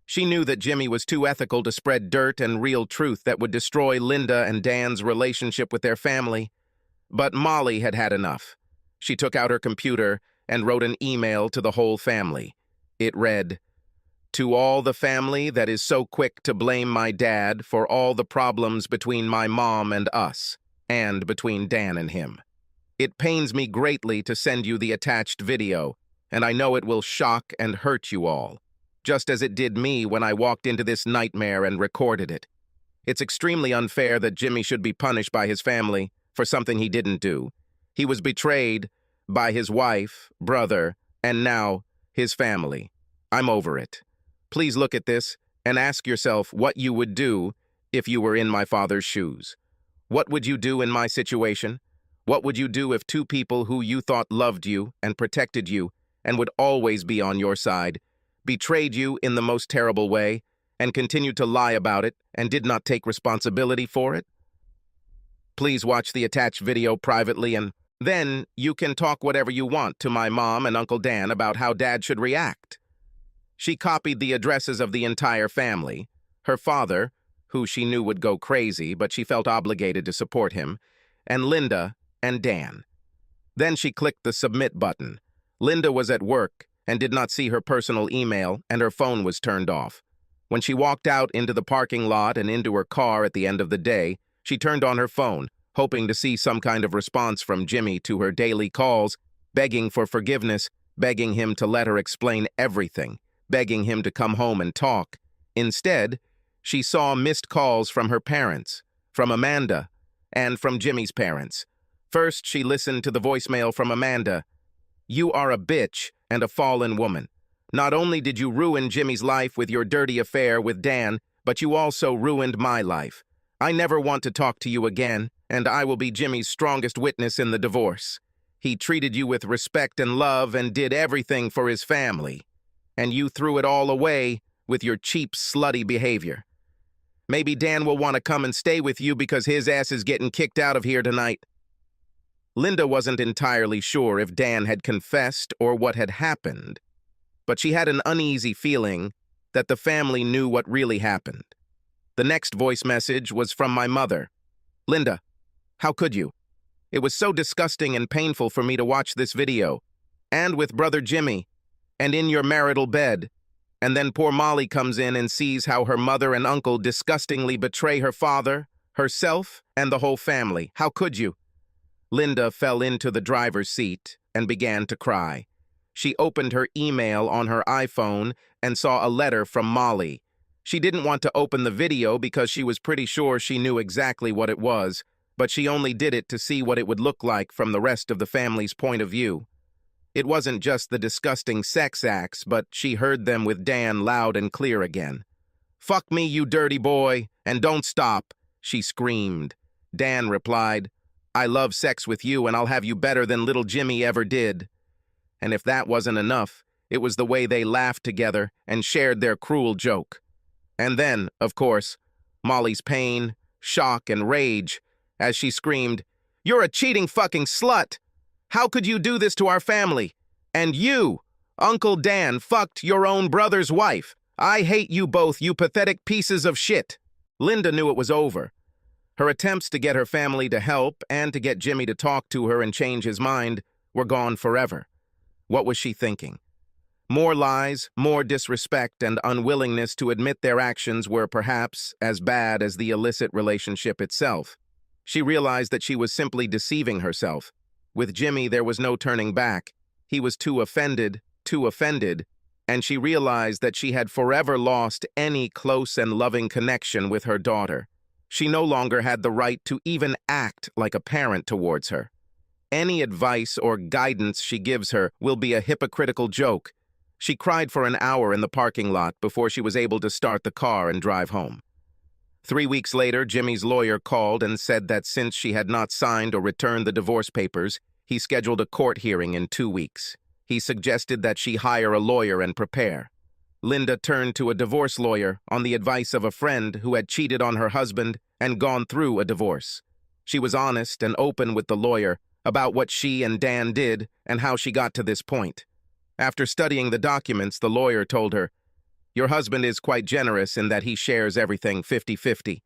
She knew that Jimmy was too ethical to spread dirt and real truth that would destroy Linda and Dan's relationship with their family. But Molly had had enough. She took out her computer and wrote an email to the whole family. It read, "To all the family that is so quick to blame my dad for all the problems between my mom and us, and between Dan and him. It pains me greatly to send you the attached video, and I know it will shock and hurt you all, just as it did me when I walked into this nightmare and recorded it. It's extremely unfair that Jimmy should be punished by his family for something he didn't do. He was betrayed by his wife, brother, and now his family. I'm over it. Please look at this and ask yourself what you would do if you were in my father's shoes. What would you do in my situation? What would you do if two people who you thought loved you and protected you and would always be on your side betrayed you in the most terrible way and continued to lie about it and did not take responsibility for it? Please watch the attached video privately, and then you can talk whatever you want to my mom and Uncle Dan about how Dad should react. She copied the addresses of the entire family, her father, who she knew would go crazy, but she felt obligated to support him, and Linda and Dan. Then she clicked the submit button. Linda was at work and did not see her personal email, and her phone was turned off. When she walked out into the parking lot and into her car at the end of the day, she turned on her phone, hoping to see some kind of response from Jimmy to her daily calls, begging for forgiveness, begging him to let her explain everything, begging him to come home and talk. Instead, she saw missed calls from her parents, from Amanda, and from Jimmy's parents. First, she listened to the voicemail from Amanda. "You are a bitch and a fallen woman. Not only did you ruin Jimmy's life with your dirty affair with Dan, but you also ruined my life. I never want to talk to you again, and I will be Jimmy's strongest witness in the divorce. He treated you with respect and love and did everything for his family. And you threw it all away with your cheap, slutty behavior. Maybe Dan will want to come and stay with you because his ass is getting kicked out of here tonight." Linda wasn't entirely sure if Dan had confessed or what had happened, but she had an uneasy feeling that the family knew what really happened. The next voice message was from my mother. "Linda, how could you? It was so disgusting and painful for me to watch this video, and with brother Jimmy, and in your marital bed. And then poor Molly comes in and sees how her mother and uncle disgustingly betray her father, herself, and the whole family. How could you?" Linda fell into the driver's seat and began to cry. She opened her email on her iPhone and saw a letter from Molly. She didn't want to open the video because she was pretty sure she knew exactly what it was, but she only did it to see what it would look like from the rest of the family's point of view. It wasn't just the disgusting sex acts, but she heard them with Dan loud and clear again. "Fuck me, you dirty boy, and don't stop," she screamed. Dan replied, "I love sex with you, and I'll have you better than little Jimmy ever did." And if that wasn't enough, it was the way they laughed together and shared their cruel joke. And then, of course, Molly's pain, shock, and rage as she screamed, "You're a cheating fucking slut! How could you do this to our family? And you, Uncle Dan, fucked your own brother's wife. I hate you both, you pathetic pieces of shit." Linda knew it was over. Her attempts to get her family to help and to get Jimmy to talk to her and change his mind were gone forever. What was she thinking? More lies, more disrespect, and unwillingness to admit their actions were perhaps as bad as the illicit relationship itself. She realized that she was simply deceiving herself. With Jimmy, there was no turning back. He was too offended, and she realized that she had forever lost any close and loving connection with her daughter. She no longer had the right to even act like a parent towards her. Any advice or guidance she gives her will be a hypocritical joke. She cried for an hour in the parking lot before she was able to start the car and drive home. 3 weeks later, Jimmy's lawyer called and said that since she had not signed or returned the divorce papers, he scheduled a court hearing in 2 weeks. He suggested that she hire a lawyer and prepare. Linda turned to a divorce lawyer on the advice of a friend who had cheated on her husband and gone through a divorce. She was honest and open with the lawyer about what she and Dan did and how she got to this point. After studying the documents, the lawyer told her, "Your husband is quite generous in that he shares everything 50-50.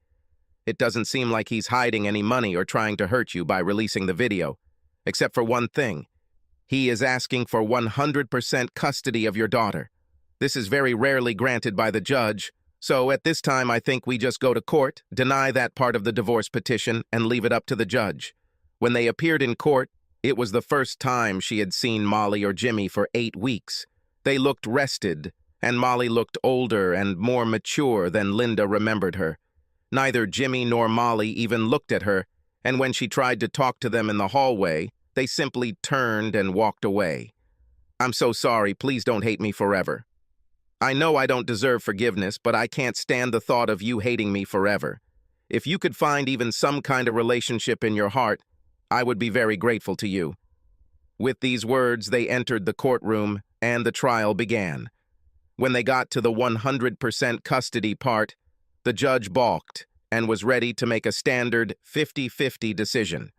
It doesn't seem like he's hiding any money or trying to hurt you by releasing the video, except for one thing. He is asking for 100% custody of your daughter. This is very rarely granted by the judge, so at this time I think we just go to court, deny that part of the divorce petition, and leave it up to the judge." When they appeared in court, it was the first time she had seen Molly or Jimmy for 8 weeks. They looked rested, and Molly looked older and more mature than Linda remembered her. Neither Jimmy nor Molly even looked at her, and when she tried to talk to them in the hallway, they simply turned and walked away. "I'm so sorry, please don't hate me forever. I know I don't deserve forgiveness, but I can't stand the thought of you hating me forever. If you could find even some kind of relationship in your heart, I would be very grateful to you." With these words, they entered the courtroom, and the trial began. When they got to the 100% custody part, the judge balked and was ready to make a standard 50-50 decision.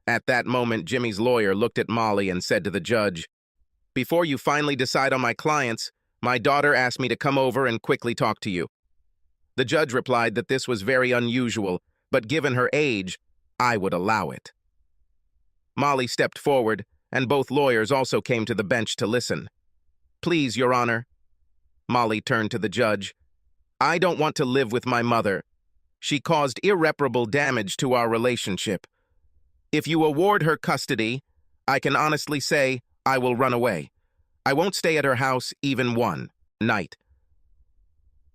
At that moment, Jimmy's lawyer looked at Molly and said to the judge, "Before you finally decide on my clients, my daughter asked me to come over and quickly talk to you." The judge replied that this was very unusual, but given her age, I would allow it. Molly stepped forward, and both lawyers also came to the bench to listen. "Please, Your Honor." Molly turned to the judge. "I don't want to live with my mother. She caused irreparable damage to our relationship. If you award her custody, I can honestly say I will run away. I won't stay at her house even one night."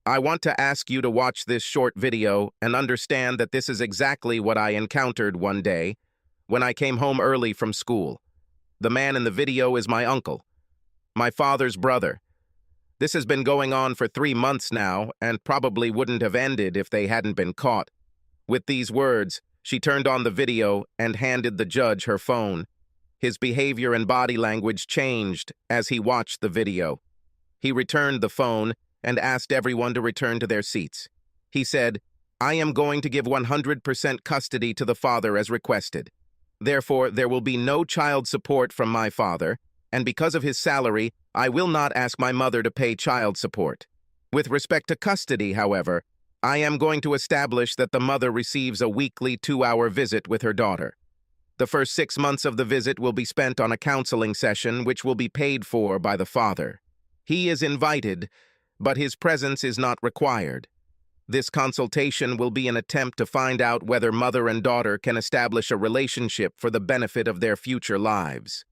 I want to ask you to watch this short video and understand that this is exactly what I encountered one day when I came home early from school. The man in the video is my uncle, my father's brother. This has been going on for 3 months now and probably wouldn't have ended if they hadn't been caught. With these words, she turned on the video and handed the judge her phone. His behavior and body language changed as he watched the video. He returned the phone and asked everyone to return to their seats. He said, "I am going to give 100% custody to the father as requested. Therefore, there will be no child support from my father, and because of his salary, I will not ask my mother to pay child support. With respect to custody, however, I am going to establish that the mother receives a weekly 2-hour visit with her daughter. The first 6 months of the visit will be spent on a counseling session which will be paid for by the father. He is invited, but his presence is not required. This consultation will be an attempt to find out whether mother and daughter can establish a relationship for the benefit of their future lives."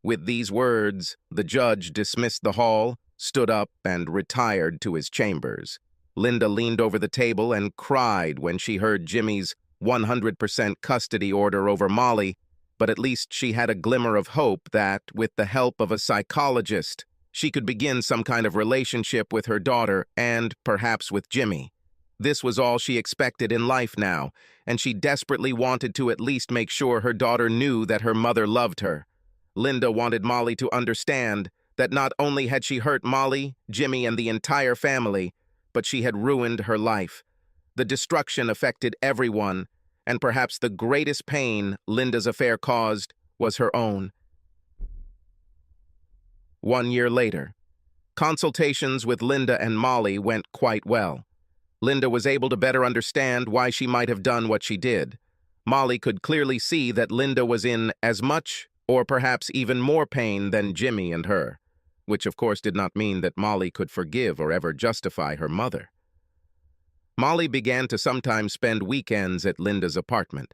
With these words, the judge dismissed the hall, stood up, and retired to his chambers. Linda leaned over the table and cried when she heard Jimmy's 100% custody order over Molly, but at least she had a glimmer of hope that, with the help of a psychologist, she could begin some kind of relationship with her daughter and, perhaps, with Jimmy. This was all she expected in life now, and she desperately wanted to at least make sure her daughter knew that her mother loved her. Linda wanted Molly to understand that not only had she hurt Molly, Jimmy, and the entire family, but she had ruined her life. The destruction affected everyone, and perhaps the greatest pain Linda's affair caused was her own. 1 year later, consultations with Linda and Molly went quite well. Linda was able to better understand why she might have done what she did. Molly could clearly see that Linda was in as much, or perhaps even more pain than Jimmy and her, which of course did not mean that Molly could forgive or ever justify her mother. Molly began to sometimes spend weekends at Linda's apartment.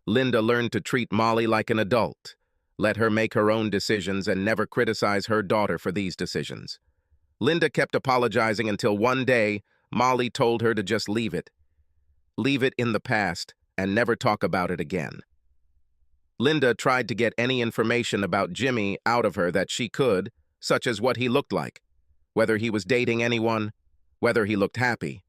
Linda learned to treat Molly like an adult, let her make her own decisions, and never criticize her daughter for these decisions. Linda kept apologizing until one day, Molly told her to just leave it. Leave it in the past and never talk about it again. Linda tried to get any information about Jimmy out of her that she could, such as what he looked like, whether he was dating anyone, whether he looked happy.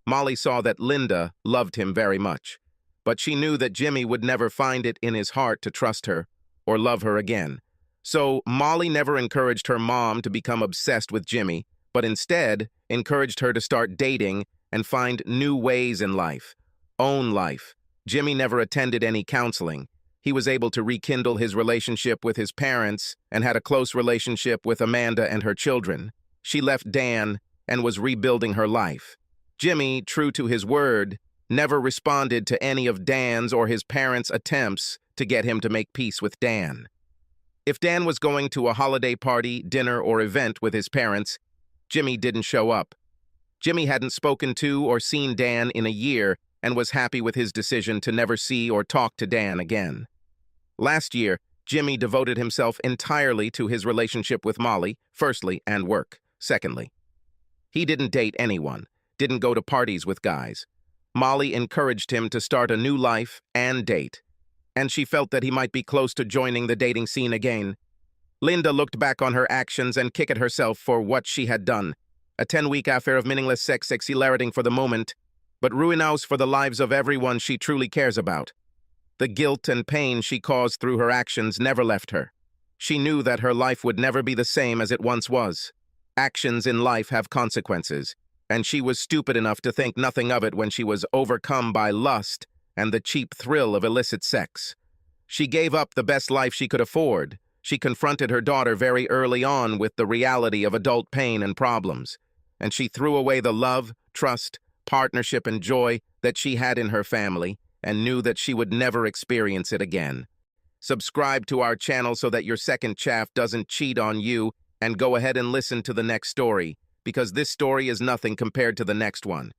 Molly saw that Linda loved him very much, but she knew that Jimmy would never find it in his heart to trust her or love her again. So Molly never encouraged her mom to become obsessed with Jimmy, but instead encouraged her to start dating and find new ways in life, own life. Jimmy never attended any counseling. He was able to rekindle his relationship with his parents and had a close relationship with Amanda and her children. She left Dan and was rebuilding her life. Jimmy, true to his word, never responded to any of Dan's or his parents' attempts to get him to make peace with Dan. If Dan was going to a holiday party, dinner, or event with his parents, Jimmy didn't show up. Jimmy hadn't spoken to or seen Dan in a year and was happy with his decision to never see or talk to Dan again. Last year, Jimmy devoted himself entirely to his relationship with Molly, firstly, and work, secondly. He didn't date anyone, didn't go to parties with guys. Molly encouraged him to start a new life and date, and she felt that he might be close to joining the dating scene again. Linda looked back on her actions and kicked at herself for what she had done. A 10-week affair of meaningless sex exhilarating for the moment, but ruinous for the lives of everyone she truly cares about. The guilt and pain she caused through her actions never left her. She knew that her life would never be the same as it once was. Actions in life have consequences, and she was stupid enough to think nothing of it when she was overcome by lust and the cheap thrill of illicit sex. She gave up the best life she could afford. She confronted her daughter very early on with the reality of adult pain and problems, and she threw away the love, trust, partnership, and joy that she had in her family and knew that she would never experience it again. Subscribe to our channel so that your second chaff doesn't cheat on you, and go ahead and listen to the next story, because this story is nothing compared to the next one.